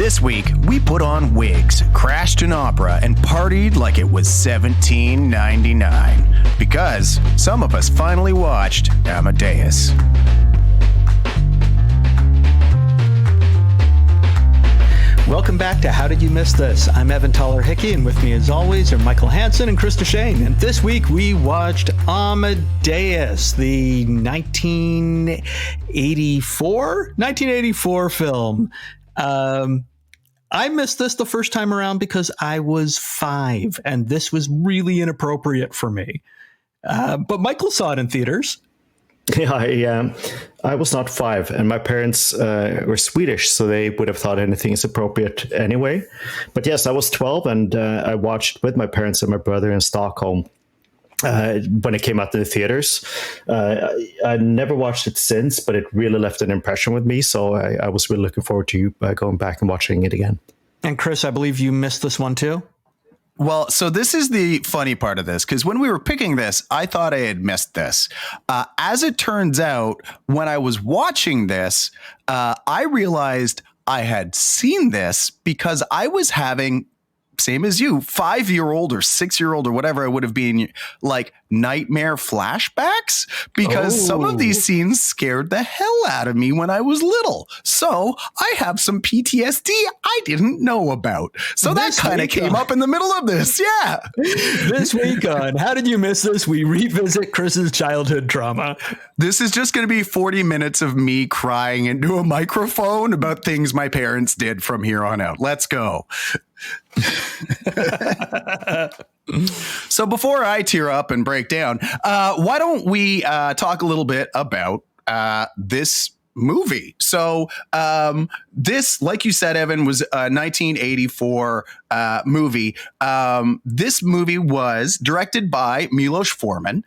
This week, we put on wigs, crashed an opera, and partied like it was 1799. Because some of us finally watched Amadeus. Welcome back to How Did You Miss This? I'm Evan Toller-Hickey, and with me as always are Michael Hansen and Krista Shane. And this week we watched Amadeus, the 1984 film. I missed this the first time around because I was 5, and this was really inappropriate for me. But Michael saw it in theaters. Yeah, I was not 5, and my parents were Swedish, so they would have thought anything is appropriate anyway. But yes, I was 12, and I watched with my parents and my brother in Stockholm when it came out to the theaters. I never watched it since, but it really left an impression with me, so I was really looking forward to going back and watching it again. And Chris, I believe you missed this one too? Well, so this is the funny part of this, because when we were picking this, I thought I had missed this. As it turns out, when I was watching this, I realized I had seen this because I was having, same as you, 5-year-old or 6-year-old or whatever I would have been, like nightmare flashbacks, because some of these scenes scared the hell out of me when I was little. So I have some PTSD I didn't know about. So that kind of came up in the middle of this. Yeah. This week on How Did You Miss This? We revisit Chris's childhood trauma. This is just going to be 40 minutes of me crying into a microphone about things my parents did from here on out. Let's go. So before I tear up and break down, why don't we talk a little bit about this movie? So this, like you said, Evan, was a 1984 movie. This movie was directed by Milos Forman.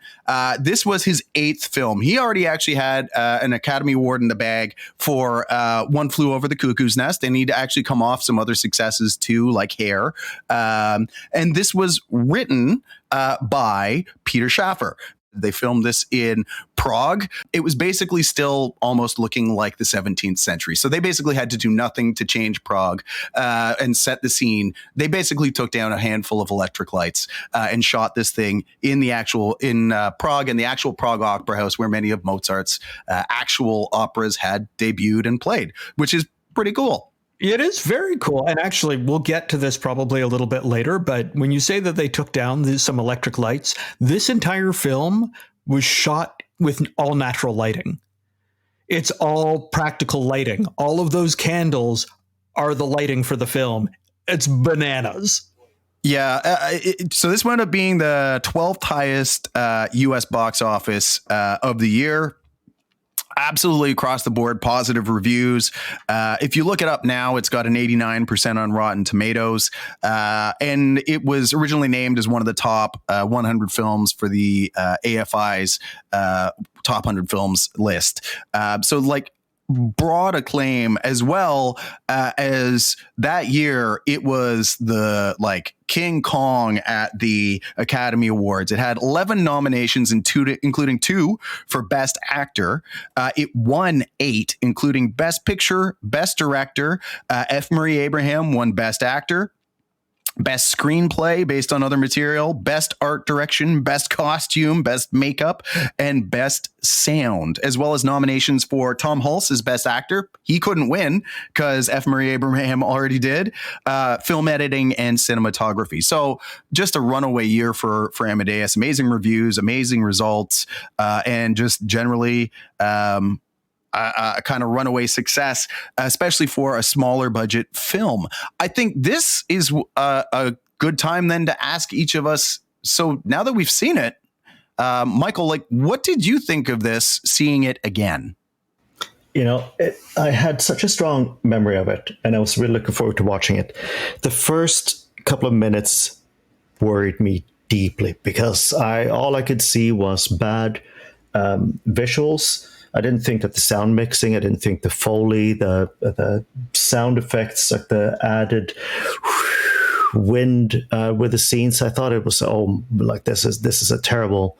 This was his 8th film. He already actually had an Academy Award in the bag for One Flew Over the Cuckoo's Nest, and he'd actually come off some other successes too, like Hair. And this was written by Peter Schaffer. They filmed this in Prague. It was basically still almost looking like the 17th century. So they basically had to do nothing to change Prague and set the scene. They basically took down a handful of electric lights and shot this thing in Prague, and the actual Prague Opera House, where many of Mozart's actual operas had debuted and played, which is pretty cool. It is very cool. And actually, we'll get to this probably a little bit later. But when you say that they took down some electric lights, this entire film was shot with all natural lighting. It's all practical lighting. All of those candles are the lighting for the film. It's bananas. Yeah. So this wound up being the 12th highest U.S. box office of the year. Absolutely across the board, positive reviews. If you look it up now, it's got an 89% on Rotten Tomatoes. And it was originally named as one of the top 100 films for the AFI's top 100 films list. So like broad acclaim, as well as that year it was the like King Kong at the Academy Awards. It had 11 nominations, including 2 for Best Actor. It won 8, including Best Picture, Best Director. F. Murray Abraham won Best Actor. Best Screenplay based on other material, Best Art Direction, Best Costume, Best Makeup, and Best Sound, as well as nominations for Tom Hulce as Best Actor. He couldn't win because F. Murray Abraham already did. Film editing and cinematography. So just a runaway year for Amadeus. Amazing reviews, amazing results, and just generally a kind of runaway success, especially for a smaller budget film. I think this is a good time then to ask each of us. So now that we've seen it, Michael, like, what did you think of this, seeing it again? You know, I had such a strong memory of it, and I was really looking forward to watching it. The first couple of minutes worried me deeply because all I could see was bad visuals. I didn't think that the sound mixing, I didn't think the Foley, the sound effects, like the added wind with the scenes. I thought it was, like this is a terrible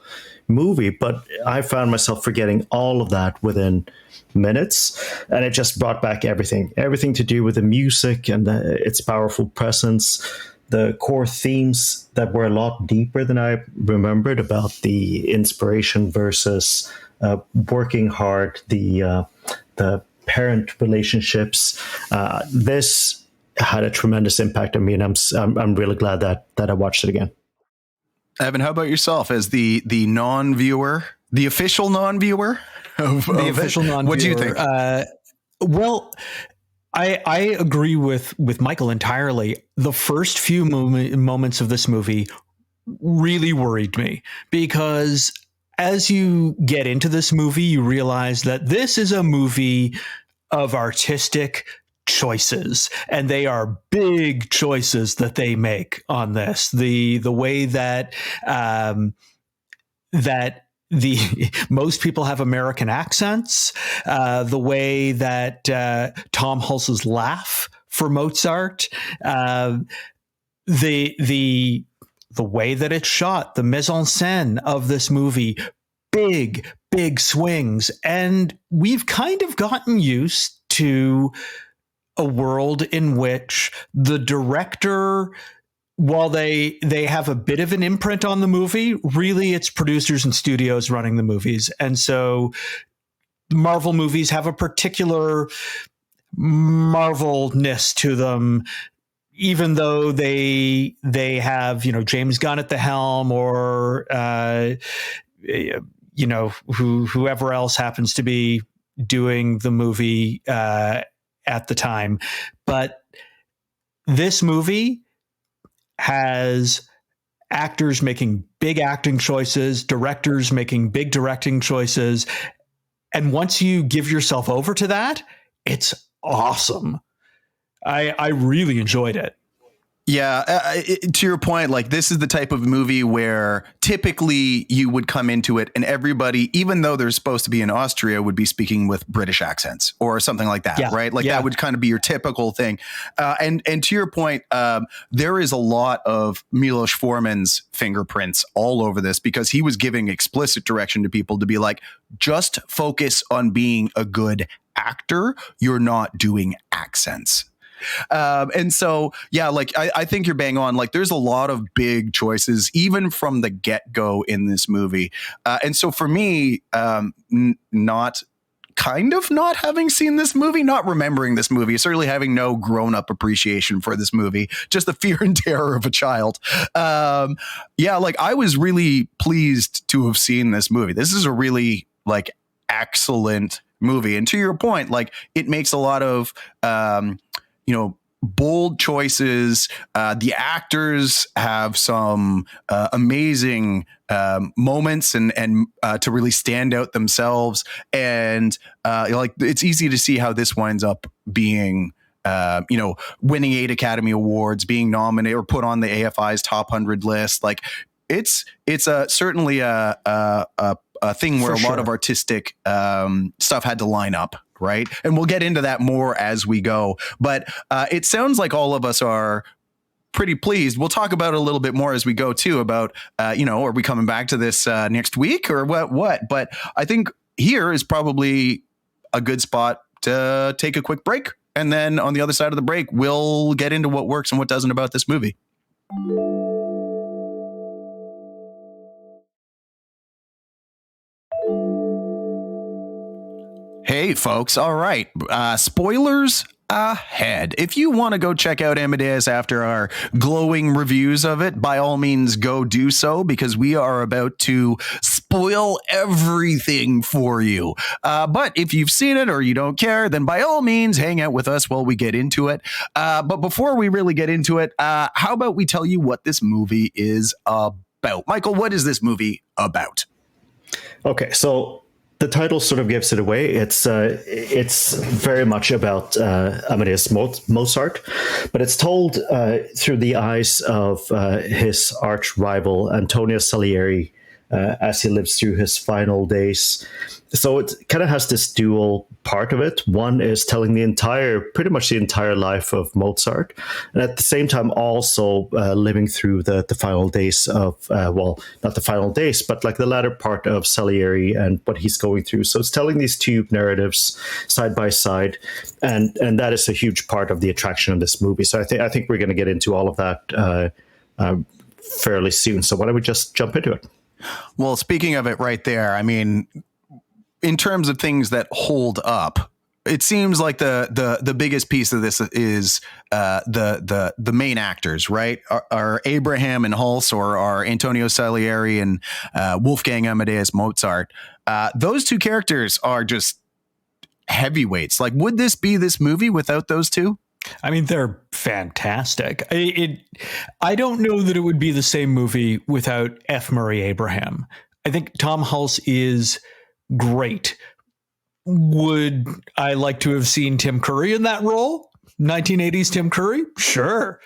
movie, but I found myself forgetting all of that within minutes, and it just brought back everything to do with the music and its powerful presence, the core themes that were a lot deeper than I remembered about the inspiration versus working hard, the parent relationships. This had a tremendous impact on me, and I'm really glad that I watched it again. Evan, how about yourself as the non-viewer, the official non-viewer? Official non-viewer. What do you think? Well, I agree with Michael entirely. The first few moments of this movie really worried me, because as you get into this movie, you realize that this is a movie of artistic choices, and they are big choices that they make on this. The way that most people have American accents, the way that Tom Hulce's laugh for Mozart, the way that it's shot, the mise en scène of this movie, big swings. And we've kind of gotten used to a world in which the director, while they have a bit of an imprint on the movie, really it's producers and studios running the movies. And so Marvel movies have a particular Marvel-ness to them, even though they have, James Gunn at the helm, or whoever else happens to be doing the movie at the time. But this movie has actors making big acting choices, directors making big directing choices. And once you give yourself over to that, it's awesome. I really enjoyed it. Yeah, to your point, like, this is the type of movie where typically you would come into it and everybody, even though they're supposed to be in Austria, would be speaking with British accents or something like that, right? Like that would kind of be your typical thing. And to your point, there is a lot of Milos Forman's fingerprints all over this, because he was giving explicit direction to people to be like, just focus on being a good actor. You're not doing accents. And so, yeah, like, I think you're bang on. Like, there's a lot of big choices, even from the get-go in this movie. And so for me, not having seen this movie, not remembering this movie, certainly having no grown-up appreciation for this movie, just the fear and terror of a child. Like, I was really pleased to have seen this movie. This is a really, like, excellent movie. And to your point, like, it makes a lot of bold choices. The actors have some amazing moments and to really stand out themselves. And like, it's easy to see how this winds up being, winning 8 Academy Awards, being nominated or put on the AFI's top 100 list. Like, it's certainly a thing where a lot of artistic stuff had to line up. Right. And we'll get into that more as we go. But it sounds like all of us are pretty pleased. We'll talk about it a little bit more as we go, too, about, are we coming back to this next week or what? But I think here is probably a good spot to take a quick break. And then on the other side of the break, we'll get into what works and what doesn't about this movie. Hey, folks. All right. Spoilers ahead. If you want to go check out Amadeus after our glowing reviews of it, by all means, go do so, because we are about to spoil everything for you. But if you've seen it or you don't care, then by all means, hang out with us while we get into it. But before we really get into it, how about we tell you what this movie is about? Michael, what is this movie about? Okay, so the title sort of gives it away. It's very much about Amadeus Mozart, but it's told through the eyes of his arch rival Antonio Salieri, as he lives through his final days. So it kind of has this dual part of it. One is telling pretty much the entire life of Mozart, and at the same time also living through the final days of, well, not the final days, but like the latter part of Salieri and what he's going through. So it's telling these two narratives side by side, and that is a huge part of the attraction of this movie. So I think we're going to get into all of that fairly soon. So why don't we just jump into it? Well, speaking of it right there, I mean, in terms of things that hold up, it seems like the biggest piece of this is the main actors, right? Are Abraham and Hulse, or are Antonio Salieri and Wolfgang Amadeus Mozart. Those two characters are just heavyweights. Like, would this be this movie without those two? I mean, they're fantastic. I don't know that it would be the same movie without F. Murray Abraham. I think Tom Hulse is great. Would I like to have seen Tim Curry in that role? 1980s Tim Curry? Sure.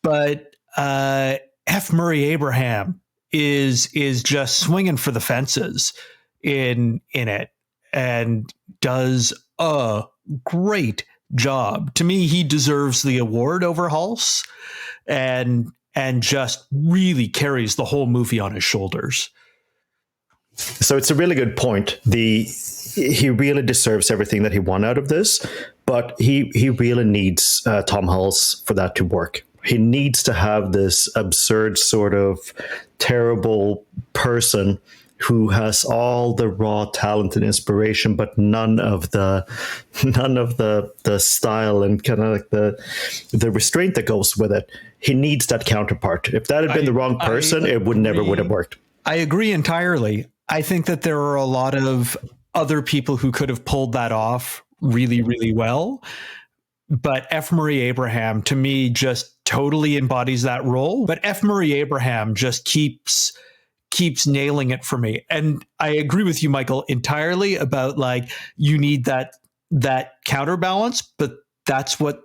But F. Murray Abraham is just swinging for the fences in it, and does a great job. To me, he deserves the award over Hulse, and just really carries the whole movie on his shoulders. So it's a really good point. He really deserves everything that he won out of this, but he really needs Tom Hulse for that to work. He needs to have this absurd sort of terrible person who has all the raw talent and inspiration, but none of the style and kind of like the restraint that goes with it. He needs that counterpart. If that had been the wrong person, it would have worked. I agree entirely. I think that there are a lot of other people who could have pulled that off really, really well. But F. Murray Abraham, to me, just totally embodies that role. But F. Murray Abraham just keeps nailing it for me. And I agree with you, Michael, entirely about, like, you need that counterbalance, but that's what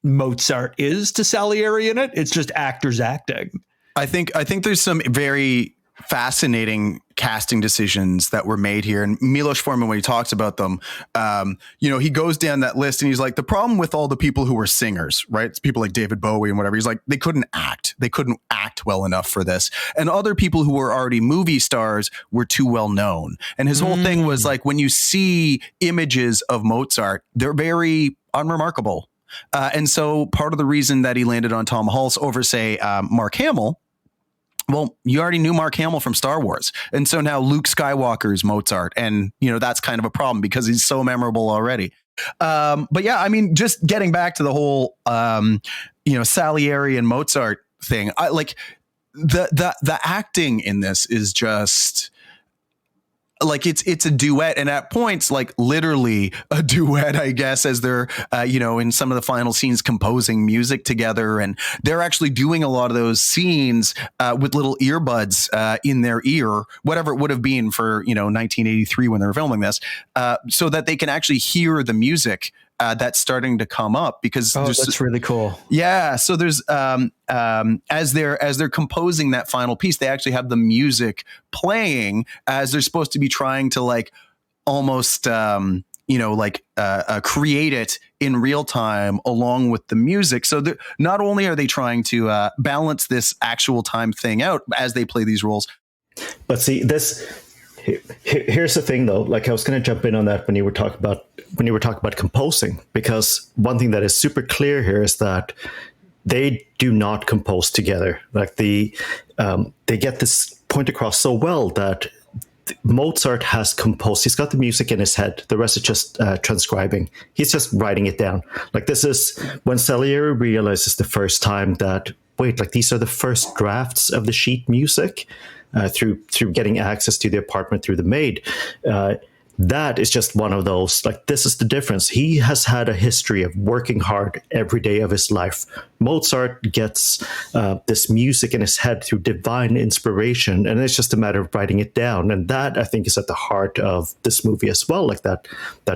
Mozart is to Salieri in it. It's just actors acting. I think there's some very fascinating casting decisions that were made here. And Milos Forman, when he talks about them, he goes down that list and he's like, the problem with all the people who were singers, right? It's people like David Bowie and whatever. He's like, they couldn't act. They couldn't act well enough for this. And other people who were already movie stars were too well known. And his whole thing was like, when you see images of Mozart, they're very unremarkable. And so part of the reason that he landed on Tom Hulse over, say, Mark Hamill, well, you already knew Mark Hamill from Star Wars. And so now Luke Skywalker's Mozart. And, that's kind of a problem because he's so memorable already. But yeah, I mean, just getting back to the whole, Salieri and Mozart thing, I like the acting in this is just like, it's a duet, and at points, like literally a duet, I guess, as they're, in some of the final scenes composing music together. And they're actually doing a lot of those scenes with little earbuds in their ear, whatever it would have been for, 1983 when they were filming this, so that they can actually hear the music that's starting to come up, because that's really cool. Yeah. So there's as they're composing that final piece, they actually have the music playing as they're supposed to be trying to like almost create it in real time along with the music. So not only are they trying to balance this actual time thing out as they play these roles, but see this. Here's the thing, though. Like, I was going to jump in on that when you were talking about composing, because one thing that is super clear here is that they do not compose together. Like they get this point across so well that Mozart has composed. He's got the music in his head. The rest is just transcribing. He's just writing it down. Like, this is when Salieri realizes the first time that, wait, like these are the first drafts of the sheet music. Through getting access to the apartment through the maid. that is just one of those, like, this is the difference. He has had a history of working hard every day of his life. Mozart gets this music in his head through divine inspiration, and it's just a matter of writing it down. And that, I think, is at the heart of this movie as well, like that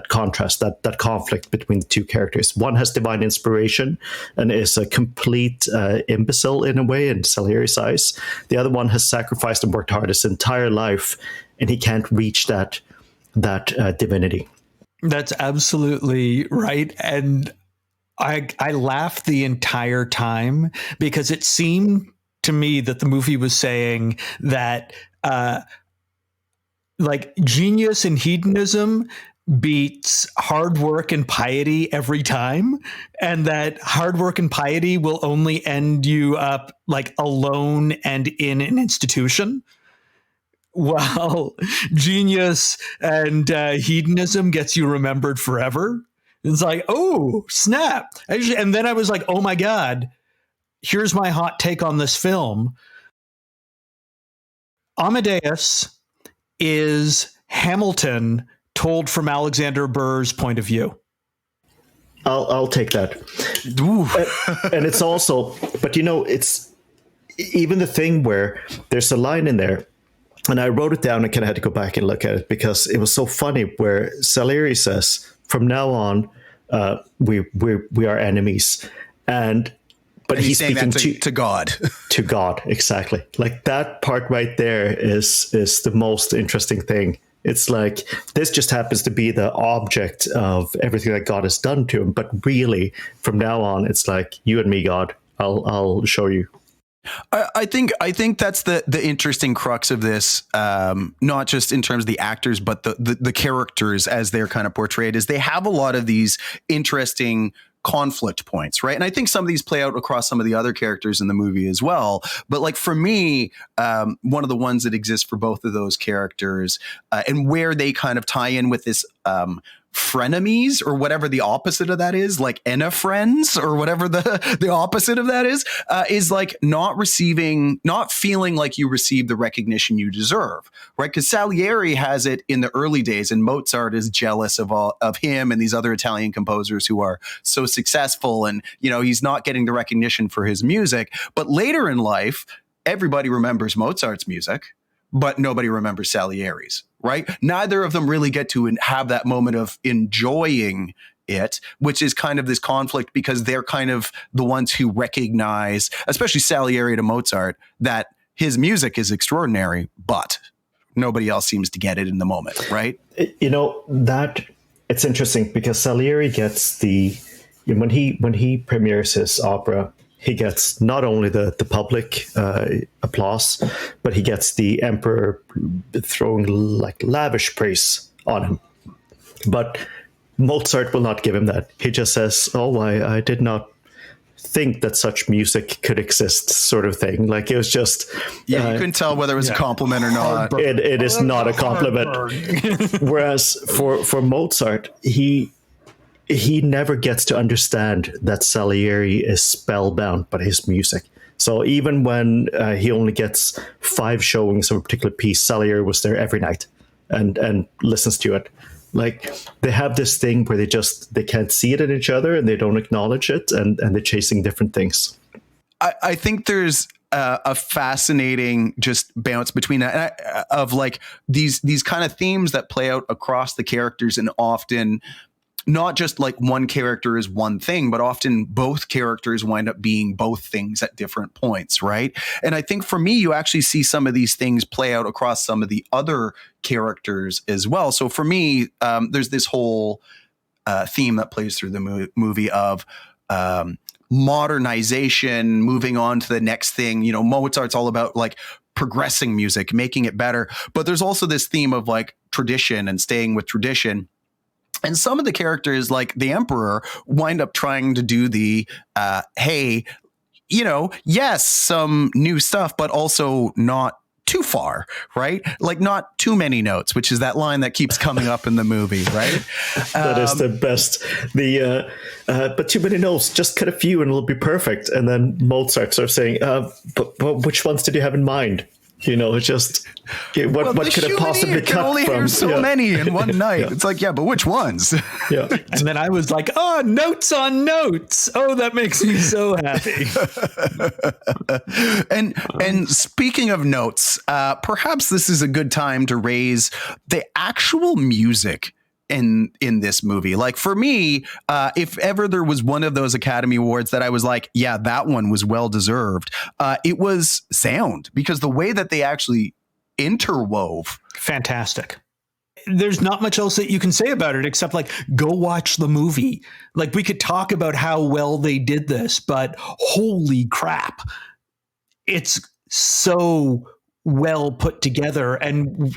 contrast, that conflict between the two characters. One has divine inspiration and is a complete imbecile in a way in Salieri's eyes. The other one has sacrificed and worked hard his entire life, and he can't reach that divinity. That's absolutely right. And I laughed the entire time because it seemed to me that the movie was saying that like genius and hedonism beats hard work and piety every time, and that hard work and piety will only end you up like alone and in an institution, while genius and hedonism gets you remembered forever. It's like, oh, snap. And then I was like, oh my God, here's my hot take on this film. Amadeus is Hamilton told from Alexander Burr's point of view. I'll take that. And it's also, but it's even the thing where there's a line in there, and I wrote it down and kind of had to go back and look at it because it was so funny, where Salieri says, from now on, we are enemies. But he's speaking to God. To God, exactly. Like, that part right there is the most interesting thing. It's like, this just happens to be the object of everything that God has done to him. But really, from now on, it's like, you and me, God, I'll show you. I think that's the interesting crux of this, not just in terms of the actors, but the characters as they're kind of portrayed, is they have a lot of these interesting conflict points, right? And I think some of these play out across some of the other characters in the movie as well. But like for me, one of the ones that exists for both of those characters and where they kind of tie in with this frenemies, or whatever the opposite of that is, like friends, or whatever the opposite of that is like not feeling like you received the recognition you deserve, right? Because Salieri has it in the early days, and Mozart is jealous of him and these other Italian composers who are so successful, and he's not getting the recognition for his music. But later in life, everybody remembers Mozart's music, but nobody remembers Salieri's, right? Neither of them really get to have that moment of enjoying it, which is kind of this conflict, because they're kind of the ones who recognize, especially Salieri to Mozart, that his music is extraordinary, but nobody else seems to get it in the moment, right? That it's interesting because Salieri gets when he premieres his opera, he gets not only the public applause, but he gets the emperor throwing like lavish praise on him. But Mozart will not give him that. He just says, "Oh, I did not think that such music could exist," sort of thing. Like, it was just you couldn't tell whether it was a compliment or not. It is not a compliment. Whereas for Mozart, he never gets to understand that Salieri is spellbound by his music. So even when he only gets 5 showings of a particular piece, Salieri was there every night and listens to it. Like, they have this thing where they can't see it in each other, and they don't acknowledge it, and they're chasing different things. I think there's a fascinating just bounce between that of like these kind of themes that play out across the characters, and often not just like one character is one thing, but often both characters wind up being both things at different points, right? And I think for me, you actually see some of these things play out across some of the other characters as well. So for me, there's this whole theme that plays through the movie of modernization, moving on to the next thing. Mozart's all about like progressing music, making it better. But there's also this theme of like tradition and staying with tradition. And some of the characters, like the emperor, wind up trying to do the, hey, yes, some new stuff, but also not too far, right? Like, not too many notes, which is that line that keeps coming up in the movie, right? That is the best. But too many notes, just cut a few and it'll be perfect. And then Mozart starts saying, but which ones did you have in mind? It's just what could have possibly can cut only from hear so many in one night. Yeah. It's like, yeah, but which ones? Yeah. And then I was like, oh, notes on notes. Oh, that makes me so happy. And speaking of notes, perhaps this is a good time to raise the actual music in this movie. Like for me, if ever there was one of those Academy Awards that I was like, yeah, that one was well deserved, it was sound, because the way that they actually interwove. Fantastic. There's not much else that you can say about it except like go watch the movie. Like we could talk about how well they did this, but holy crap. It's so well put together, and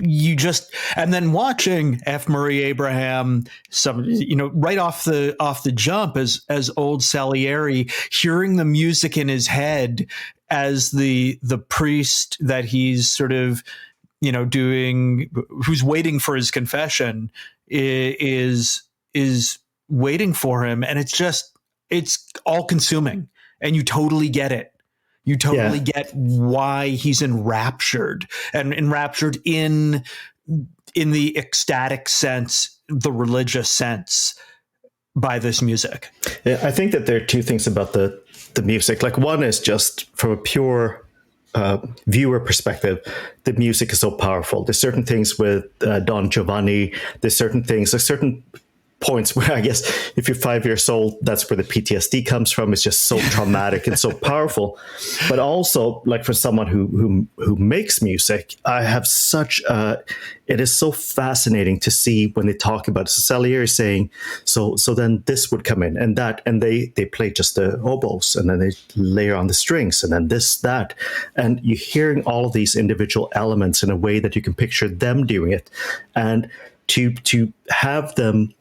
then watching F. Murray Abraham, right off the jump as old Salieri, hearing the music in his head as the priest that he's sort of doing, who's waiting for his confession, is waiting for him, and it's all consuming, and you totally get it. You totally get why he's enraptured, and enraptured in the ecstatic sense, the religious sense, by this music. Yeah, I think that there are two things about the music. Like one is just from a pure viewer perspective, the music is so powerful. There's certain things with Don Giovanni. There's certain points where I guess if you're 5 years old, that's where the PTSD comes from. It's just so traumatic and so powerful. But also, like for someone who makes music, I have it is so fascinating to see when they talk about it. So Salieri saying, so then this would come in and that, and they play just the oboes, and then they layer on the strings, and then this, that, and you're hearing all of these individual elements in a way that you can picture them doing it, and to have them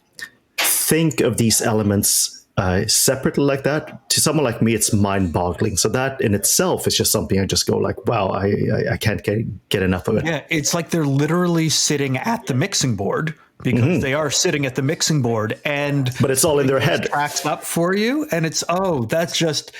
think of these elements separately like that, to someone like me, it's mind-boggling. So that in itself is just something I just go like, wow, I can't get enough of it. Yeah, it's like they're literally sitting at the mixing board, because they are sitting at the mixing board, but it's all in their head. Tracks up for you, and that's just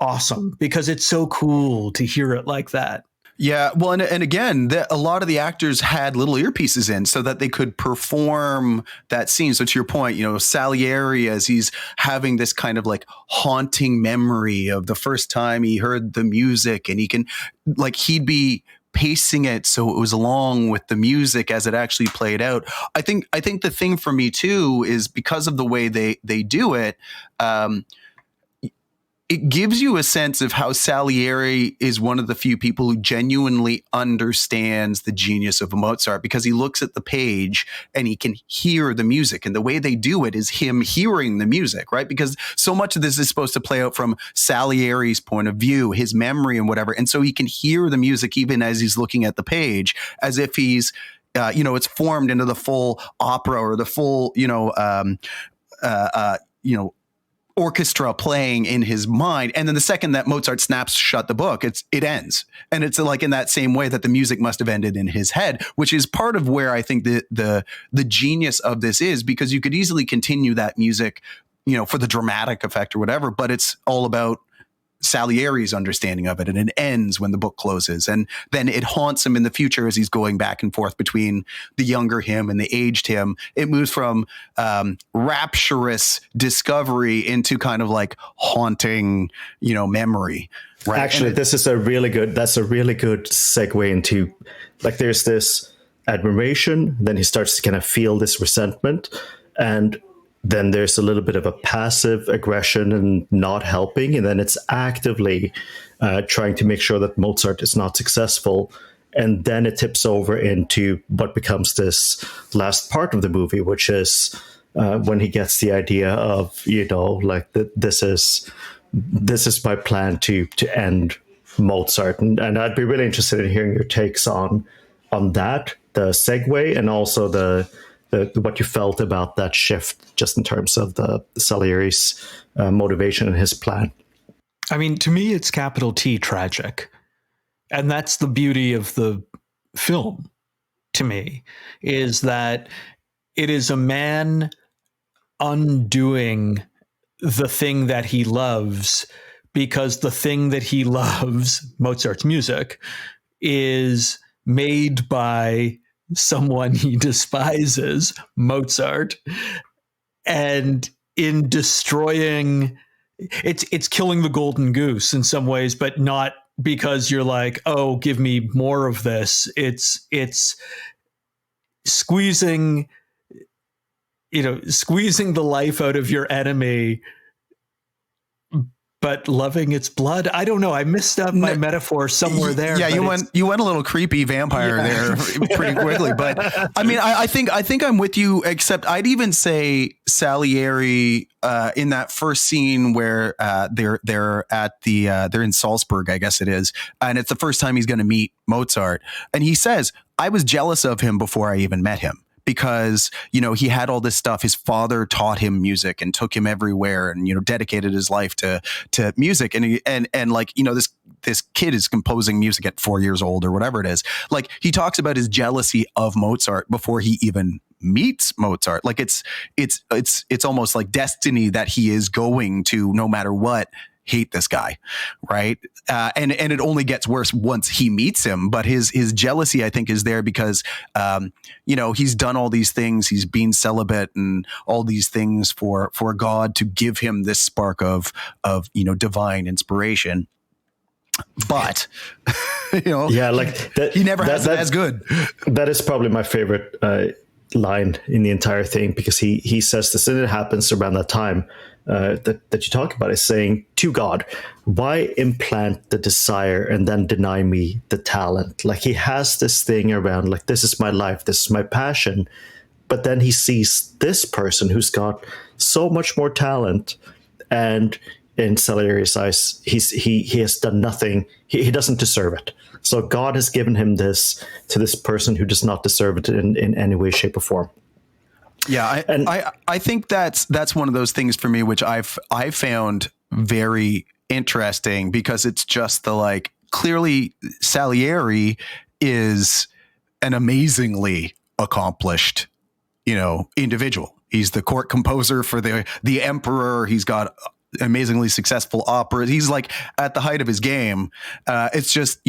awesome, because it's so cool to hear it like that. Yeah, well, and again, a lot of the actors had little earpieces in so that they could perform that scene. So to your point, Salieri, as he's having this kind of like haunting memory of the first time he heard the music, and he'd be pacing it so it was along with the music as it actually played out. I think the thing for me too is because of the way they do it. It gives you a sense of how Salieri is one of the few people who genuinely understands the genius of Mozart, because he looks at the page and he can hear the music. And the way they do it is him hearing the music, right? Because so much of this is supposed to play out from Salieri's point of view, his memory and whatever. And so he can hear the music even as he's looking at the page, as if he's, it's formed into the full opera or the full, orchestra playing in his mind. And then the second that Mozart snaps shut the book, it ends. And it's like in that same way that the music must have ended in his head, which is part of where I think the genius of this is, because you could easily continue that music, for the dramatic effect or whatever, but it's all about Salieri's understanding of it, and it ends when the book closes, and then it haunts him in the future as he's going back and forth between the younger him and the aged him. It moves from rapturous discovery into kind of like haunting, memory. Right? Actually, that's a really good segue into, like, there's this admiration, then he starts to kind of feel this resentment, and then there's a little bit of a passive aggression and not helping. And then it's actively trying to make sure that Mozart is not successful. And then it tips over into what becomes this last part of the movie, which is when he gets the idea of, this is my plan to end Mozart. And I'd be really interested in hearing your takes on that, the segue, and also the what you felt about that shift, just in terms of the Salieri's motivation and his plan. I mean, to me, it's capital T tragic. And that's the beauty of the film, to me, is that it is a man undoing the thing that he loves, because the thing that he loves, Mozart's music, is made by someone he despises, Mozart, and in destroying, it's killing the golden goose in some ways, but not because you're like, oh, give me more of this. It's squeezing the life out of your enemy, but loving its blood. I don't know. I missed up my metaphor somewhere there. Yeah, you went a little creepy vampire there pretty quickly. But I mean, I think I'm with you. Except I'd even say Salieri in that first scene where they're at they're in Salzburg, I guess it is, and it's the first time he's going to meet Mozart, and he says, "I was jealous of him before I even met him." Because, he had all this stuff. His father taught him music and took him everywhere and, dedicated his life to music. And like, this kid is composing music at 4 years old or whatever it is. Like, he talks about his jealousy of Mozart before he even meets Mozart. Like, it's almost like destiny that he is going to, no matter what, hate this guy, right? And it only gets worse once he meets him. But his jealousy, I think, is there because he's done all these things. He's been celibate and all these things for God to give him this spark of divine inspiration. But like that, he never has it as good. That is probably my favorite line in the entire thing, because he says this, and it happens around that time. That you talk about, is saying to God, why implant the desire and then deny me the talent? Like, he has this thing around, like, this is my life, this is my passion. But then he sees this person who's got so much more talent, and in Salieri's eyes, he has done nothing. He doesn't deserve it. So God has given him this to this person who does not deserve it in any way, shape, or form. Yeah, I think that's one of those things for me, which I found very interesting, because it's just clearly Salieri is an amazingly accomplished, individual. He's the court composer for the emperor. He's got amazingly successful operas. He's like at the height of his game. It's just,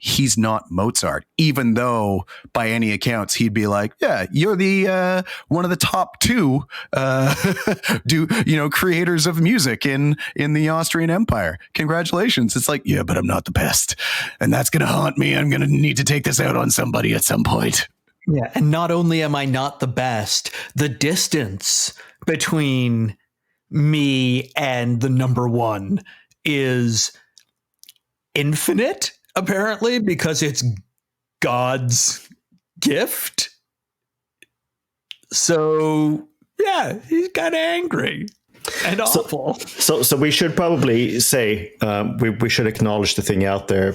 he's not Mozart, even though by any accounts he'd be like, yeah, you're the one of the top two creators of music in the Austrian Empire. Congratulations. It's like, yeah, but I'm not the best, and that's gonna haunt me. I'm gonna need to take this out on somebody at some point. Yeah, and not only am I not the best, the distance between me and the number one is infinite, apparently, because it's God's gift. So yeah, he's kind of angry and awful. So we should probably say we should acknowledge the thing out there.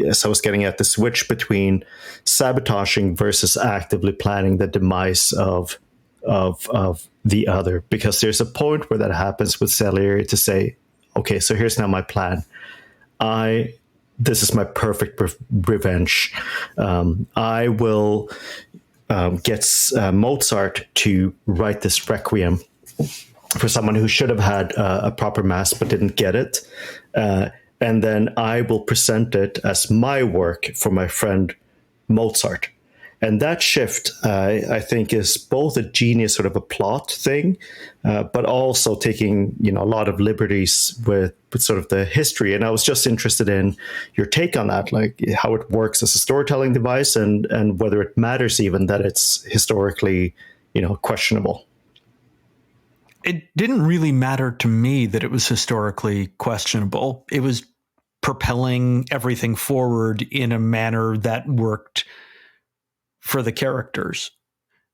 As I was getting at, the switch between sabotaging versus actively planning the demise of the other, because there's a point where that happens with Salieri to say, okay, so here's now my plan. This is my perfect revenge. I will get Mozart to write this requiem for someone who should have had a proper mass but didn't get it. And then I will present it as my work for my friend Mozart. And that shift, I think, is both a genius sort of a plot thing, but also taking, a lot of liberties with sort of the history. And I was just interested in your take on that, like how it works as a storytelling device, and whether it matters even that it's historically, questionable. It didn't really matter to me that it was historically questionable. It was propelling everything forward in a manner that worked for the characters.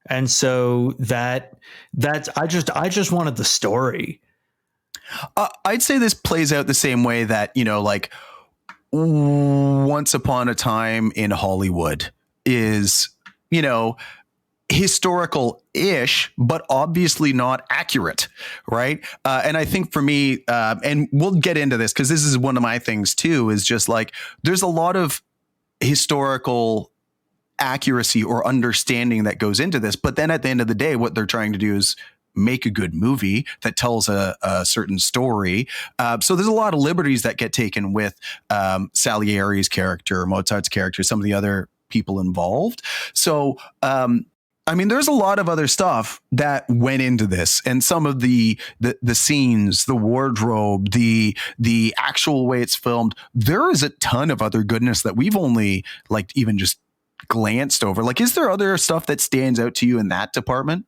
And so that's I just wanted the story. I'd say this plays out the same way that, Once Upon a Time in Hollywood is, historical-ish, but obviously not accurate, right? And I think for me, and we'll get into this because this is one of my things too, is just there's a lot of historical accuracy or understanding that goes into this, but then at the end of the day, what they're trying to do is make a good movie that tells a certain story. So there's a lot of liberties that get taken with Salieri's character, Mozart's character, some of the other people involved. So, I mean, there's a lot of other stuff that went into this, and some of the scenes, the wardrobe, the actual way it's filmed. There is a ton of other goodness that we've only like even just glanced over. Like, is there other stuff that stands out to you in that department?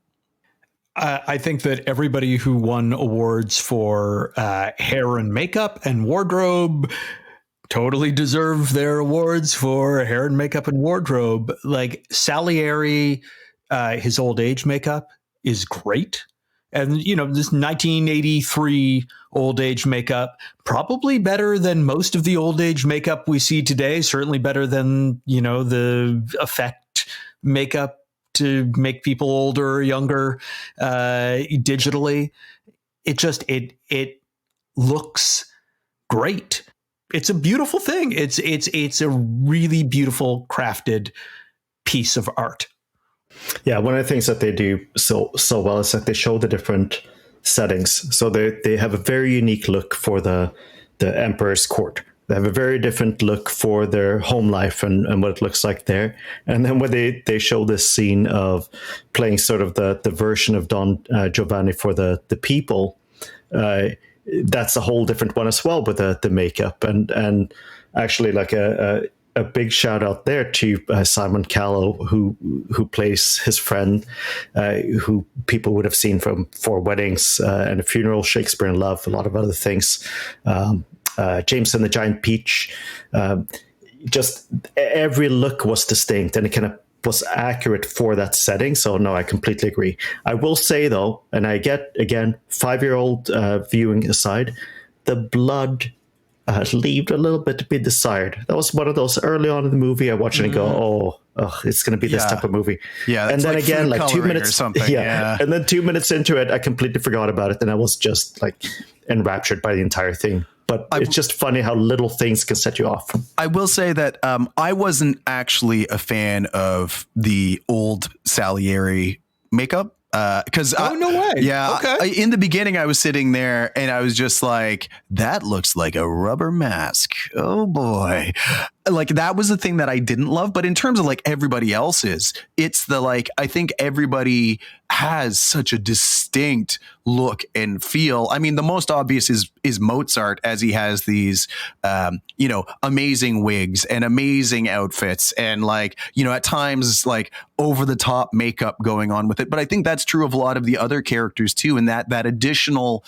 I think that everybody who won awards for hair and makeup and wardrobe totally deserve their awards for hair and makeup and wardrobe. Like Salieri, his old age makeup is great. And, you know, this 1983 old age makeup, probably better than most of the old age makeup we see today. Certainly better than, you know, the effect makeup to make people older or younger digitally. It looks great. It's a beautiful thing. It's a really beautiful crafted piece of art. Yeah, one of the things that they do so well is that they show the different settings. So they have a very unique look for the emperor's court. They have a very different look for their home life and what it looks like there. And then when they show this scene of playing sort of the version of Don Giovanni for the people, that's a whole different one as well with the makeup. And actually like a big shout out there to Simon Callow, who plays his friend, who people would have seen from Four Weddings and A Funeral, Shakespeare in Love, a lot of other things. James and the Giant Peach. Just every look was distinct and it kind of was accurate for that setting. So no, I completely agree. I will say though, and I get, again, 5-year-old viewing aside, the blood leaved a little bit to be desired. That was one of those early on in the movie. I watch it and go, oh, it's going to be this type of movie. Yeah. And then like again, like 2 minutes, or something. Yeah. And then 2 minutes into it, I completely forgot about it. And I was just like enraptured by the entire thing. But it's just funny how little things can set you off. I will say that I wasn't actually a fan of the old Salieri makeup. Because no way. Yeah. Okay. In the beginning, I was sitting there and I was just like, that looks like a rubber mask. Oh boy. Like that was the thing that I didn't love. But in terms of like everybody else's, it's the like, I think everybody has such a distinct look and feel. I mean, the most obvious is Mozart, as he has these, amazing wigs and amazing outfits and like, at times like over the top makeup going on with it. But I think that's true of a lot of the other characters too. And that additional,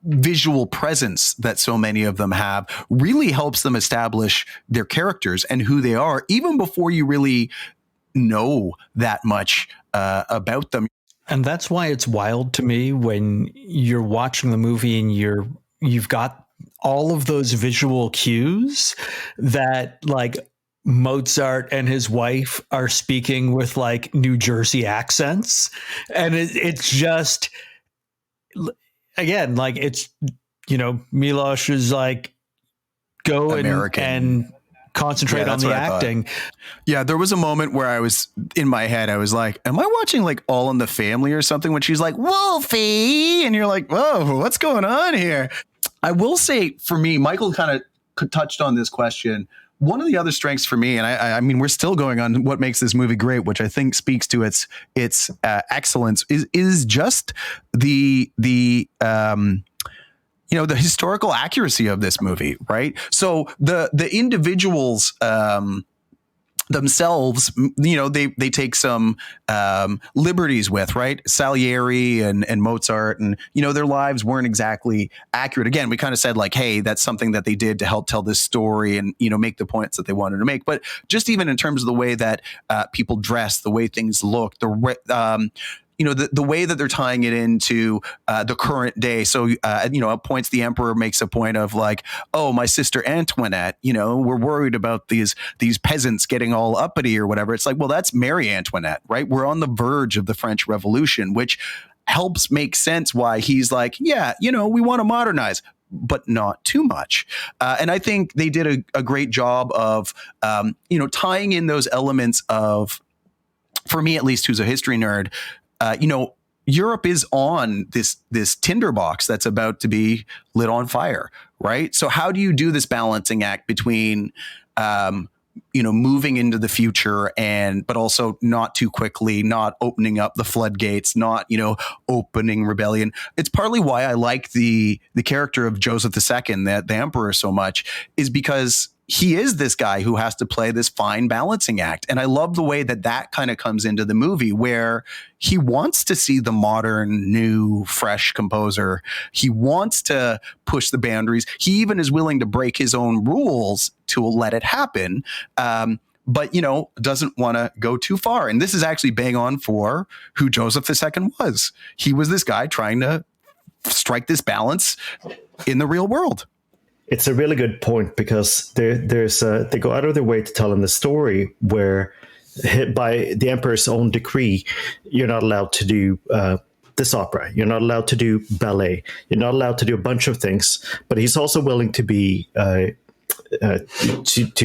visual presence that so many of them have really helps them establish their characters and who they are, even before you really know that much about them. And that's why it's wild to me when you're watching the movie and you've got all of those visual cues that like Mozart and his wife are speaking with like New Jersey accents. And it's just, again, like it's, Milosh is like, go and concentrate on the acting. Yeah, there was a moment where I was in my head, I was like, am I watching like All in the Family or something when she's like, Wolfie? And you're like, whoa, what's going on here? I will say for me, Michael kind of touched on this question. One of the other strengths for me, and I mean, we're still going on what makes this movie great, which I think speaks to its excellence, is just the historical accuracy of this movie, right? So the individuals themselves, they take some liberties with, right? Salieri and Mozart, and their lives weren't exactly accurate. Again, we kind of said like, hey, that's something that they did to help tell this story and make the points that they wanted to make. But just even in terms of the way that people dress, the way things look, the way that they're tying it into the current day. So, at points, the emperor makes a point of like, oh, my sister Antoinette, we're worried about these peasants getting all uppity or whatever. It's like, well, that's Marie Antoinette, right? We're on the verge of the French Revolution, which helps make sense why he's like, yeah, we want to modernize, but not too much. And I think they did a great job of, tying in those elements of for me at least, who's a history nerd, Europe is on this tinderbox that's about to be lit on fire, right? So how do you do this balancing act between, moving into the future but also not too quickly, not opening up the floodgates, not, opening rebellion. It's partly why I like the character of Joseph II, the emperor, so much, is because he is this guy who has to play this fine balancing act. And I love the way that kind of comes into the movie, where he wants to see the modern, new, fresh composer. He wants to push the boundaries. He even is willing to break his own rules to let it happen. But, doesn't want to go too far. And this is actually bang on for who Joseph II was. He was this guy trying to strike this balance in the real world. It's a really good point, because they go out of their way to tell him the story where, by the emperor's own decree, you're not allowed to do this opera. You're not allowed to do ballet. You're not allowed to do a bunch of things. But he's also willing to be to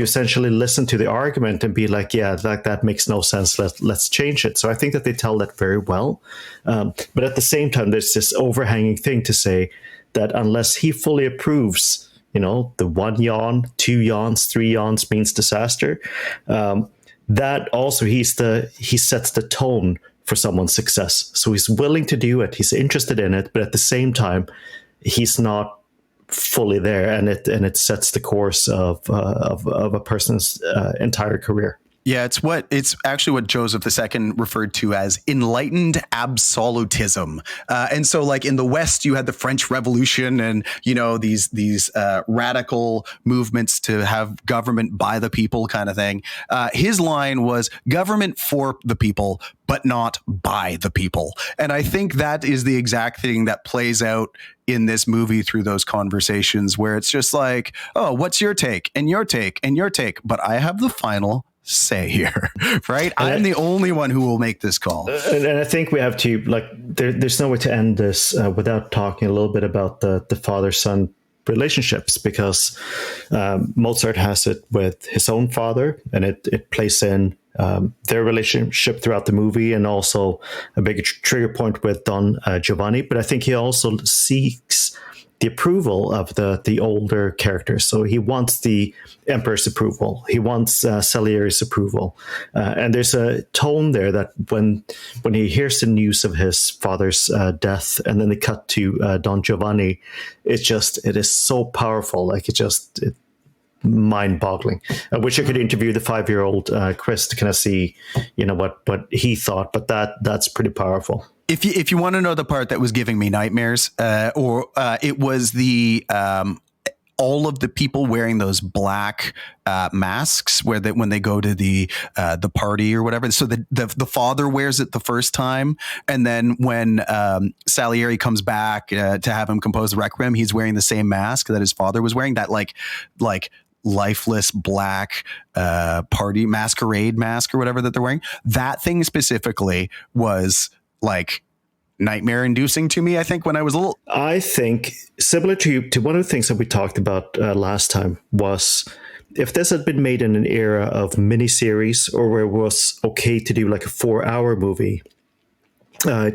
essentially listen to the argument and be like, yeah, that makes no sense. Let's change it. So I think that they tell that very well. But at the same time, there's this overhanging thing to say that unless he fully approves, the 1 yawn, 2 yawns, 3 yawns means disaster. That also, he sets the tone for someone's success. So he's willing to do it. He's interested in it, but at the same time, he's not fully there, and it sets the course of a person's entire career. Yeah, it's actually what Joseph II referred to as enlightened absolutism. And so, like, in the West, you had the French Revolution and, these radical movements to have government by the people kind of thing. His line was government for the people, but not by the people. And I think that is the exact thing that plays out in this movie through those conversations, where it's just like, oh, what's your take and your take and your take? But I have the final say here, right? I'm the only one who will make this call. And I think we have to, there's no way to end this without talking a little bit about the father-son relationships, because Mozart has it with his own father, and it plays in their relationship throughout the movie, and also a big trigger point with Don Giovanni. But I think he also seeks the approval of the older characters. So he wants the emperor's approval. He wants Salieri's approval. And there's a tone there that when he hears the news of his father's death, and then they cut to Don Giovanni, it is so powerful. Like, it's mind-boggling. I wish I could interview the 5-year-old Chris to kind of see, what he thought, but that's pretty powerful. If you want to know the part that was giving me nightmares, it was the all of the people wearing those black masks when they go to the party or whatever. So the father wears it the first time, and then when Salieri comes back to have him compose the Requiem, he's wearing the same mask that his father was wearing. That like lifeless black party masquerade mask or whatever that they're wearing. That thing specifically was like nightmare inducing to me, I think, when I was little. I think similar to one of the things that we talked about last time was, if this had been made in an era of miniseries, or where it was okay to do like a 4-hour movie,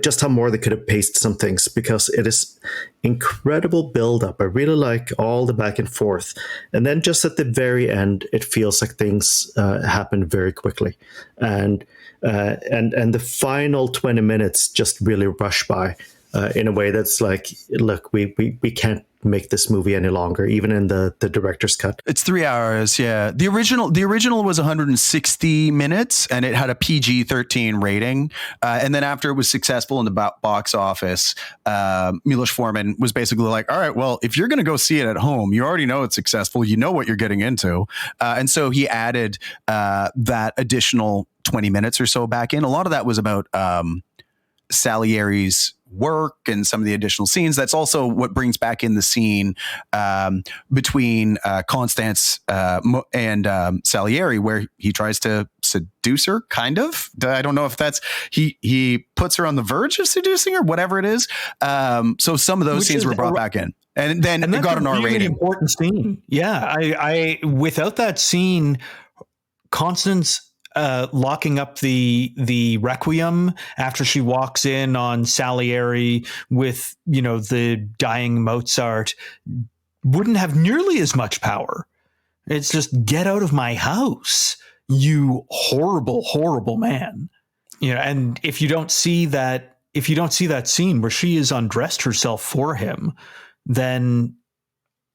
just how more they could have paced some things, because it is incredible build-up. I really like all the back and forth, and then just at the very end, it feels like things happen very quickly, and the final 20 minutes just really rush by in a way that's like, look, we can't make this movie any longer, even in the director's cut. It's 3 hours. Yeah. The original was 160 minutes, and it had a PG-13 rating. And then after it was successful in the box office, Milos Forman was basically like, all right, well, if you're going to go see it at home, you already know it's successful. You know what you're getting into. And so he added that additional 20 minutes or so back in. A lot of that was about Salieri's work and some of the additional scenes. That's also what brings back in the scene between Constance and Salieri, where he tries to seduce her, kind of. I don't know if that's he puts her on the verge of seducing her, whatever it is. So some of those scenes were brought back in, and then it got an R rating. An important scene. Yeah, I without that scene, Constance locking up the Requiem after she walks in on Salieri with, the dying Mozart wouldn't have nearly as much power. It's just, get out of my house, you horrible, horrible man. And if you don't see that scene where she is undressed herself for him, then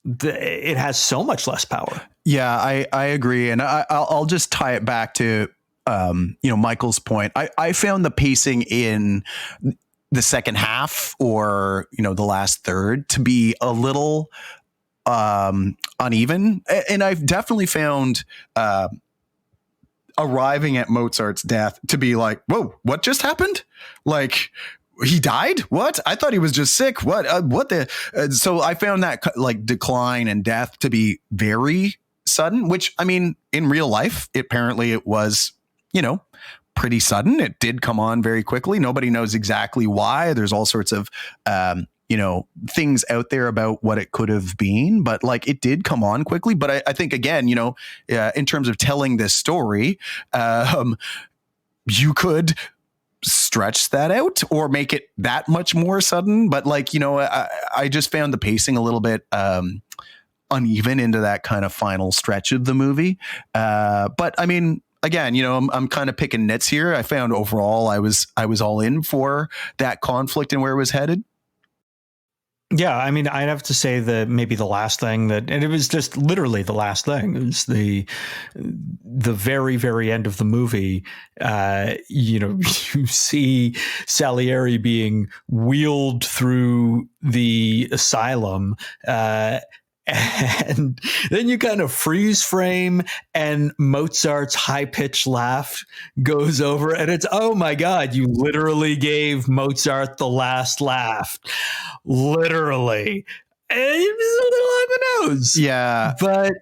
it has so much less power. Yeah, I agree. And I'll just tie it back to, Michael's point. I found the pacing in the second half, or, the last third, to be a little uneven. And I've definitely found arriving at Mozart's death to be like, whoa, what just happened? Like, he died? What? I thought he was just sick. What the? So I found that decline and death to be very sudden, which, I mean, in real life, apparently it was, pretty sudden. It did come on very quickly. Nobody knows exactly why. There's all sorts of, things out there about what it could have been, but it did come on quickly. But I think, again, in terms of telling this story, you could stretch that out or make it that much more sudden. But I just found the pacing a little bit uneven into that kind of final stretch of the movie. But I mean, again, I'm kind of picking nits here. I found overall I was all in for that conflict and where it was headed. Yeah, I mean, I'd have to say that maybe the last thing and it was just literally the last thing. It was the very, very end of the movie. You see Salieri being wheeled through the asylum, and then you kind of freeze frame and Mozart's high-pitched laugh goes over, and it's, oh my God, you literally gave Mozart the last laugh. Literally. And it was a little on the nose. Yeah. But,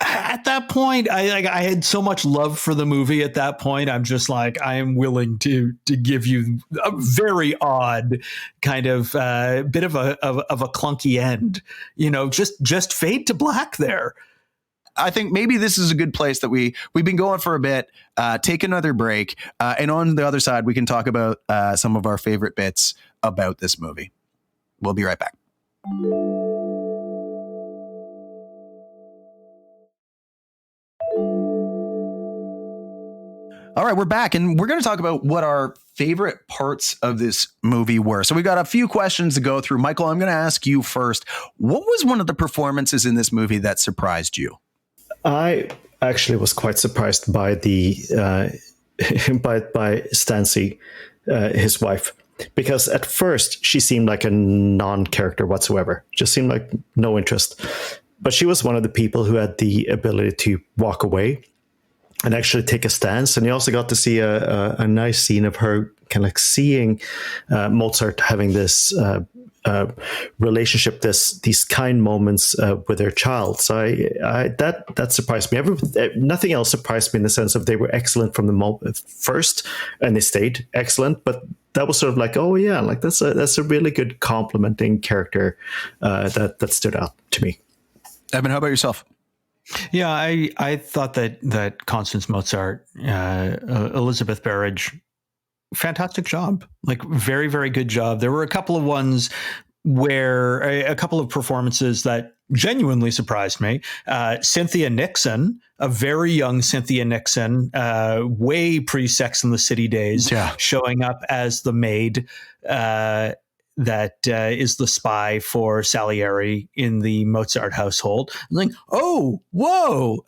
at that point, I had so much love for the movie at that point. I'm just like, I am willing to give you a very odd kind of bit of a clunky end, just fade to black there. I think maybe this is a good place that we've been going for a bit. Take another break. And on the other side, we can talk about some of our favorite bits about this movie. We'll be right back. All right, we're back, and we're going to talk about what our favorite parts of this movie were. So we got a few questions to go through. Michael, I'm going to ask you first. What was one of the performances in this movie that surprised you? I actually was quite surprised by the by Stancy, his wife, because at first she seemed like a non-character whatsoever. Just seemed like no interest. But she was one of the people who had the ability to walk away and actually take a stance. And you also got to see a nice scene of her kind of seeing Mozart having this relationship, these kind moments with her child. So that surprised me. Nothing else surprised me in the sense of they were excellent from the first, and they stayed excellent. But that was sort of like, oh yeah, like that's a really good complementing character that stood out to me. Evan, how about yourself? Yeah, I thought that Constance Mozart, Elizabeth Berridge, fantastic job. Like, very, very good job. There were a couple of ones where a couple of performances that genuinely surprised me. Cynthia Nixon, a very young Cynthia Nixon, way pre-Sex and the City days, showing up as the maid that is the spy for Salieri in the Mozart household. I'm like, oh, whoa,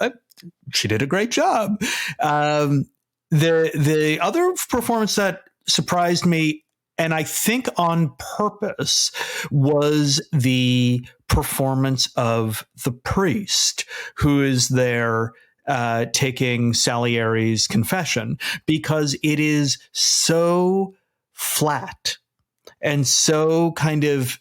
she did a great job. The other performance that surprised me, and I think on purpose, was the performance of the priest who is there taking Salieri's confession, because it is so flat and so kind of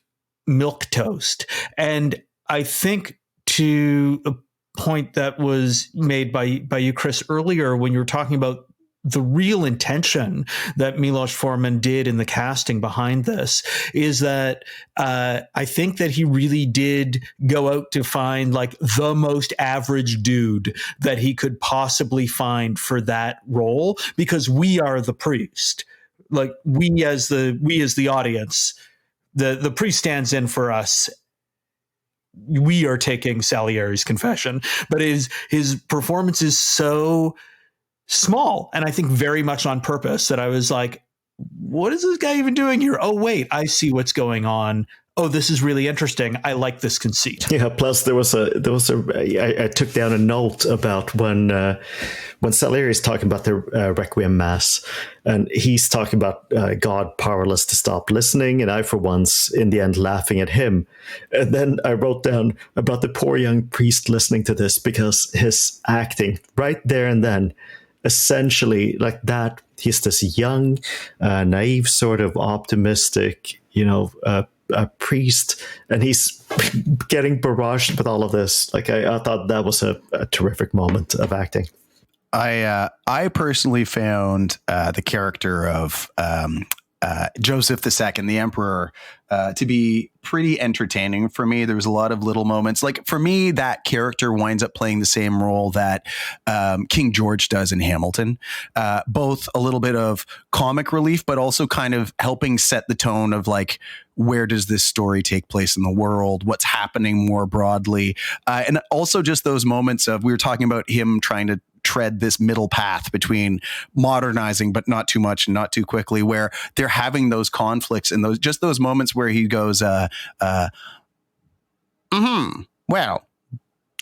milquetoast. And I think, to a point that was made by you, Chris, earlier, when you were talking about the real intention that Milos Forman did in the casting behind this is that I think that he really did go out to find like the most average dude that he could possibly find for that role, because we are the priest. Like we as the audience, the priest stands in for us. We are taking Salieri's confession, but his performance is so small, and I think very much on purpose, that I was like, what is this guy even doing here? Oh, wait, I see what's going on. Oh, this is really interesting. I like this conceit. Yeah. Plus, I took down a note about when Salieri is talking about the Requiem Mass, and he's talking about God powerless to stop listening, and I, for once, in the end, laughing at him. And then I wrote down about the poor young priest listening to this, because his acting right there and then, essentially like that, he's this young, naive, sort of optimistic, a priest, and he's getting barraged with all of this. Like I thought that was a terrific moment of acting. I personally found the character of Joseph II, the emperor, to be pretty entertaining for me. There was a lot of little moments. Like for me, that character winds up playing the same role that King George does in Hamilton. Both a little bit of comic relief, but also kind of helping set the tone of like, where does this story take place in the world? What's happening more broadly? And also just those moments of, we were talking about him trying to tread this middle path between modernizing, but not too much and not too quickly, where they're having those conflicts and those moments where he goes, well,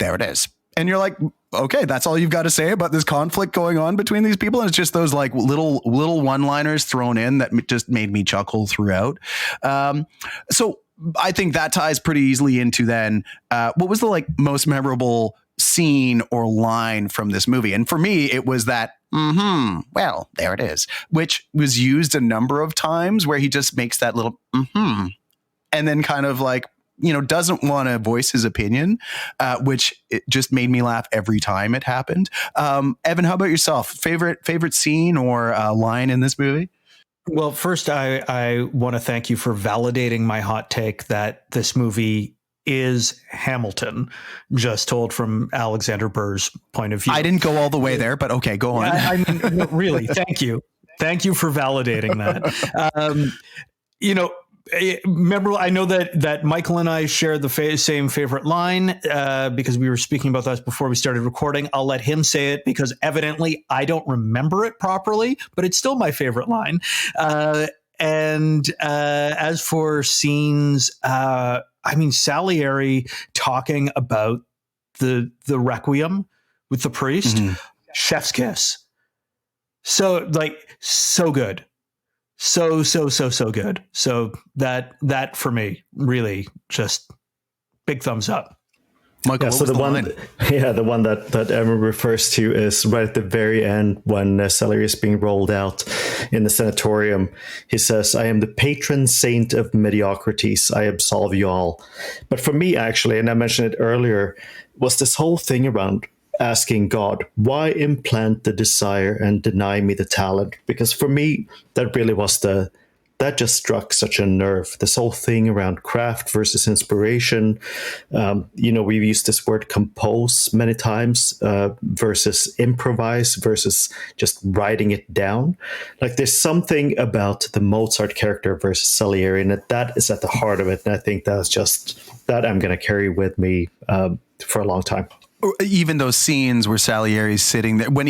there it is. And you're like, okay, that's all you've got to say about this conflict going on between these people. And it's just those like little one-liners thrown in that just made me chuckle throughout. So I think that ties pretty easily into then, what was the like most memorable scene or line from this movie? And for me, it was that, well, there it is, which was used a number of times, where he just makes that little, and then kind of like, doesn't want to voice his opinion, which it just made me laugh every time it happened. Evan, how about yourself? Favorite scene or line in this movie? Well, first, I want to thank you for validating my hot take that this movie is Hamilton, just told from Alexander Burr's point of view. I didn't go all the way there, but okay, go on. I mean, no, really, thank you. Thank you for validating that. Memorable. I know that Michael and I share the same favorite line because we were speaking about that before we started recording. I'll let him say it because evidently I don't remember it properly, but it's still my favorite line. And as for scenes, Salieri talking about the Requiem with the priest, chef's kiss. So good. So good. So that for me, really just big thumbs up. Michael, so the one that Evan refers to is right at the very end when Salieri is being rolled out in the sanatorium. He says, "I am the patron saint of mediocrities. I absolve you all." But for me, actually, and I mentioned it earlier, was this whole thing around asking God, why implant the desire and deny me the talent? Because for me, that really was that just struck such a nerve. This whole thing around craft versus inspiration. We've used this word compose many times versus improvise versus just writing it down. Like there's something about the Mozart character versus Salieri, and that is at the heart of it. And I think that's just that I'm going to carry with me for a long time. Even those scenes where Salieri's sitting there when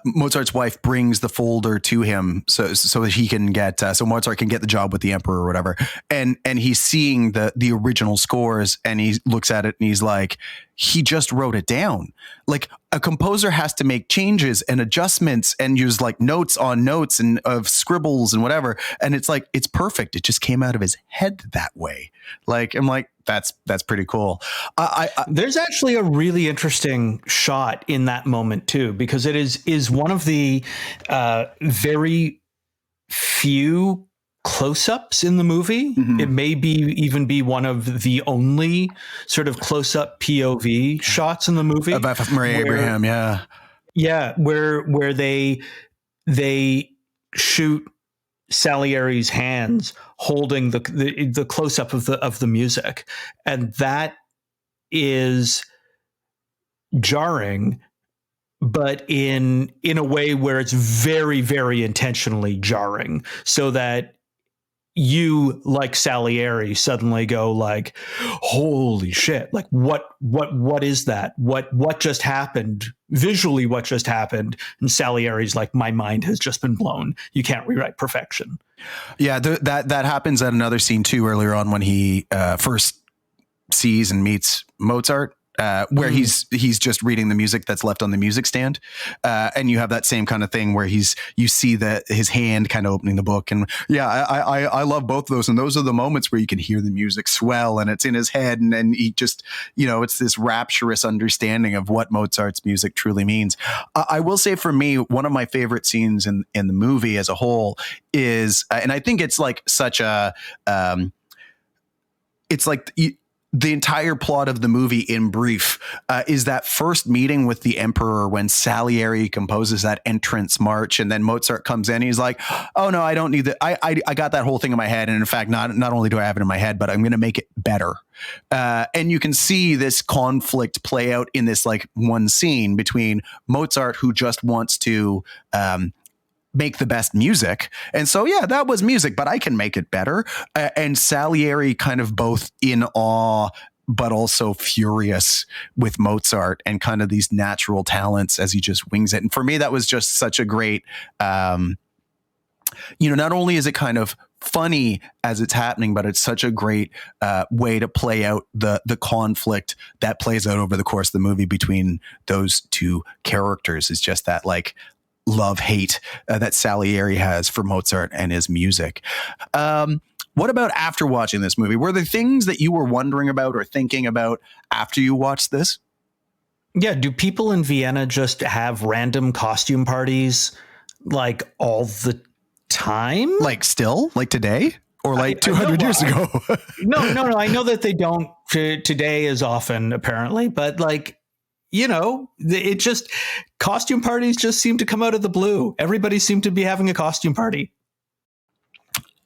Mozart's wife brings the folder to him so that he can get so Mozart can get the job with the emperor or whatever, and he's seeing the original scores and he looks at it and he's like, he just wrote it down. Like a composer has to make changes and adjustments and use like notes on notes and of scribbles and whatever, and it's like it's perfect. It just came out of his head that way. Like I'm like, that's pretty cool. There's actually a really interesting shot in that moment too, because it is one of the very few close-ups in the movie. It may even be one of the only sort of close-up POV shots in the movie of F. Murray Abraham. Yeah. Yeah, where they shoot Salieri's hands holding the close up of the music, and that is jarring, but in a way where it's very, very intentionally jarring, so that you, like Salieri, suddenly go like, holy shit, like what is that, what just happened visually, what just happened? And Salieri's like, my mind has just been blown, you can't rewrite perfection. Yeah, that happens at another scene too earlier on when he first sees and meets Mozart, where he's just reading the music that's left on the music stand, and you have that same kind of thing where you see his hand kind of opening the book, and I love both of those, and those are the moments where you can hear the music swell and it's in his head, and then he just, it's this rapturous understanding of what Mozart's music truly means. I will say, for me, one of my favorite scenes in the movie as a whole is, and I think it's like such a, it's like the entire plot of the movie in brief, is that first meeting with the emperor when Salieri composes that entrance march, and then Mozart comes in. He's like, "Oh no, I don't need that. I got that whole thing in my head, and in fact, not only do I have it in my head, but I'm going to make it better." And you can see this conflict play out in this like one scene between Mozart, who just wants to make the best music. And so, yeah, that was music, but I can make it better. And Salieri kind of both in awe, but also furious with Mozart and kind of these natural talents as he just wings it. And for me, that was just such a great, not only is it kind of funny as it's happening, but it's such a great way to play out the conflict that plays out over the course of the movie between those two characters. Is just that like love-hate that Salieri has for Mozart and his music. What about after watching this movie? Were there things that you were wondering about or thinking about after you watched this? Yeah. Do people in Vienna just have random costume parties like all the time? Like still? Like today? Or like 200 years ago? No. I know that they don't today as often, apparently, but like, it just, costume parties just seem to come out of the blue. Everybody seemed to be having a costume party.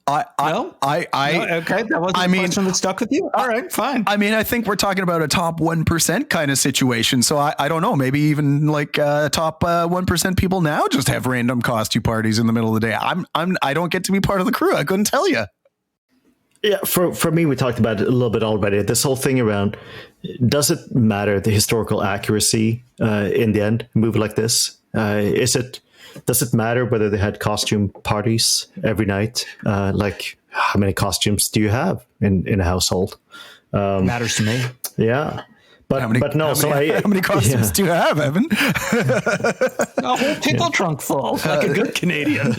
Okay, that wasn't a question that stuck with you. All right, fine. I mean, I think we're talking about a top 1% kind of situation. So I don't know, maybe even like top 1% people now just have random costume parties in the middle of the day. I don't get to be part of the crew. I couldn't tell you. Yeah, for me, we talked about it a little bit already. This whole thing around, does it matter the historical accuracy in the end? A movie like this, does it matter whether they had costume parties every night? Like, how many costumes do you have in a household? Matters to me. Yeah. How many costumes do you have, Evan? A whole pickle trunk full, like a good Canadian.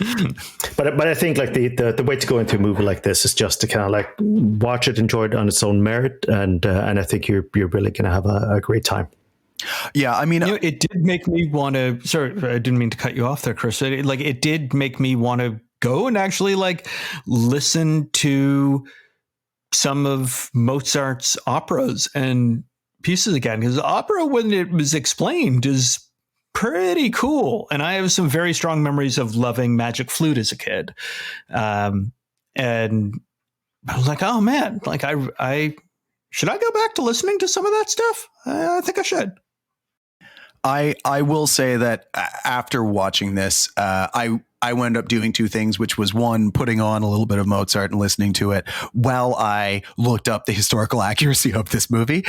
But I think like the way to go into a movie like this is just to kind of like watch it, enjoy it on its own merit, and I think you're really going to have a great time. Yeah, I mean, it did make me want to. Sorry, I didn't mean to cut you off there, Chris. It did make me want to go and actually like listen to some of Mozart's operas and pieces again, because opera, when it was explained, is pretty cool. And I have some very strong memories of loving Magic Flute as a kid. And I was like, oh man, like I should I go back to listening to some of that stuff? I think I should. I will say that after watching this, I wound up doing two things, which was one, putting on a little bit of Mozart and listening to it while I looked up the historical accuracy of this movie.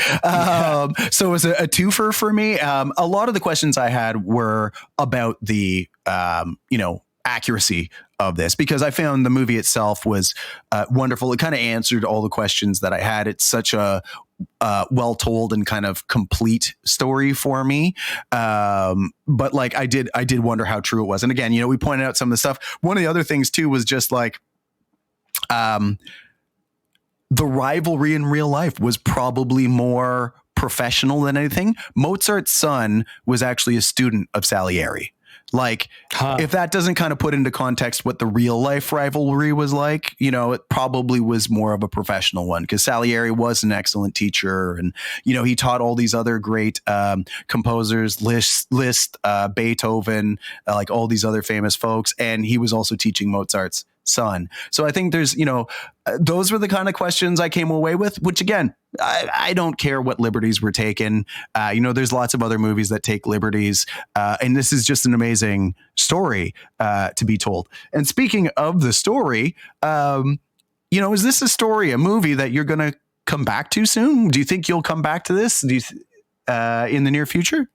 So it was a twofer for me. A lot of the questions I had were about the, accuracy of this, because I found the movie itself was wonderful. It kind of answered all the questions that I had. It's such a well told and kind of complete story for me. But like I did wonder how true it was. And again, we pointed out some of the stuff. One of the other things too was just like the rivalry in real life was probably more professional than anything. Mozart's son was actually a student of Salieri. Like, if that doesn't kind of put into context what the real life rivalry was like, you know, it probably was more of a professional one, because Salieri was an excellent teacher, and, you know, he taught all these other great composers, Liszt, Beethoven, like all these other famous folks, and he was also teaching Mozart's son. So I think there's, you know, those were the kind of questions I came away with, which again, I don't care what liberties were taken. You know, there's lots of other movies that take liberties. And this is just an amazing story to be told. And speaking of the story, you know, is this a movie that you're going to come back to soon? Do you think you'll come back to this in the near future?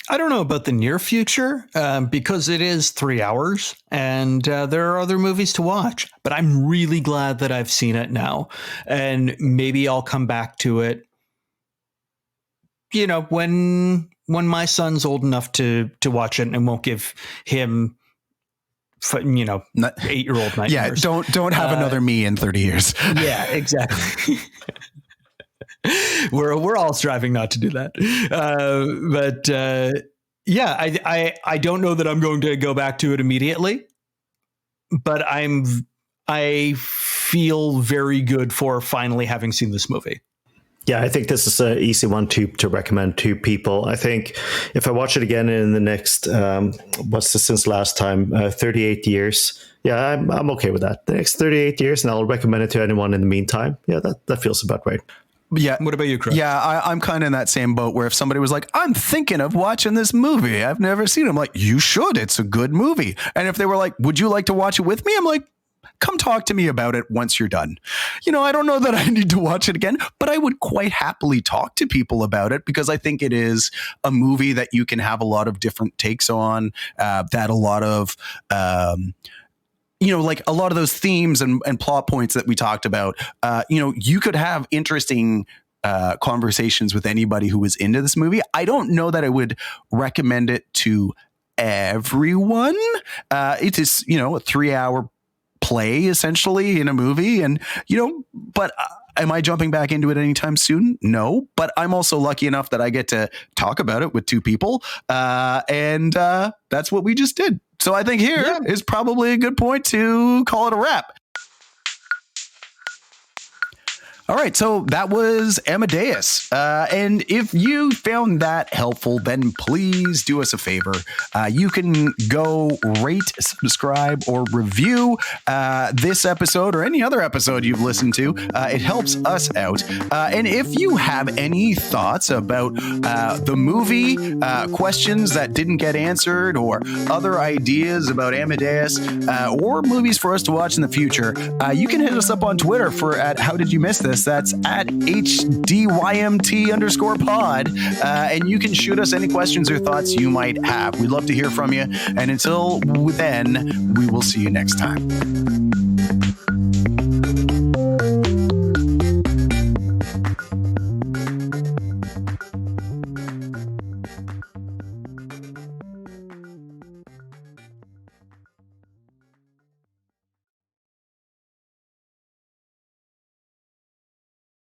I don't know about the near future because it is 3 hours and there are other movies to watch. But I'm really glad that I've seen it now. And maybe I'll come back to it, you know, when my son's old enough to watch it, and won't give him, you know, 8-year-old nightmares. Yeah, don't have another me in 30 years. Yeah, exactly. We're all striving not to do that, but yeah, I don't know that I'm going to go back to it immediately, but I feel very good for finally having seen this movie. Yeah, I think this is an easy one to recommend to people. I think if I watch it again in the next, since last time, 38 years. Yeah, I'm okay with that. The next 38 years, and I'll recommend it to anyone in the meantime. Yeah, that feels about right. Yeah. What about you, Chris? Yeah, I'm kind of in that same boat where if somebody was like, I'm thinking of watching this movie, I've never seen it, I'm like, you should. It's a good movie. And if they were like, would you like to watch it with me? I'm like, come talk to me about it once you're done. You know, I don't know that I need to watch it again, but I would quite happily talk to people about it, because I think it is a movie that you can have a lot of different takes on, that a lot of, you know, like a lot of those themes and plot points that we talked about, you know, you could have interesting conversations with anybody who was into this movie. I don't know that I would recommend it to everyone. It is, you know, a 3-hour play essentially in a movie, and, you know, but am I jumping back into it anytime soon? No, but I'm also lucky enough that I get to talk about it with 2 people. And that's what we just did. So I think here is probably a good point to call it a wrap. All right, so that was Amadeus. And if you found that helpful, then please do us a favor. You can go rate, subscribe, or review this episode or any other episode you've listened to. It helps us out. And if you have any thoughts about the movie, questions that didn't get answered, or other ideas about Amadeus, or movies for us to watch in the future, you can hit us up on Twitter at How Did You Miss This? That's at HDYMT_pod. And you can shoot us any questions or thoughts you might have. We'd love to hear from you. And until then, we will see you next time.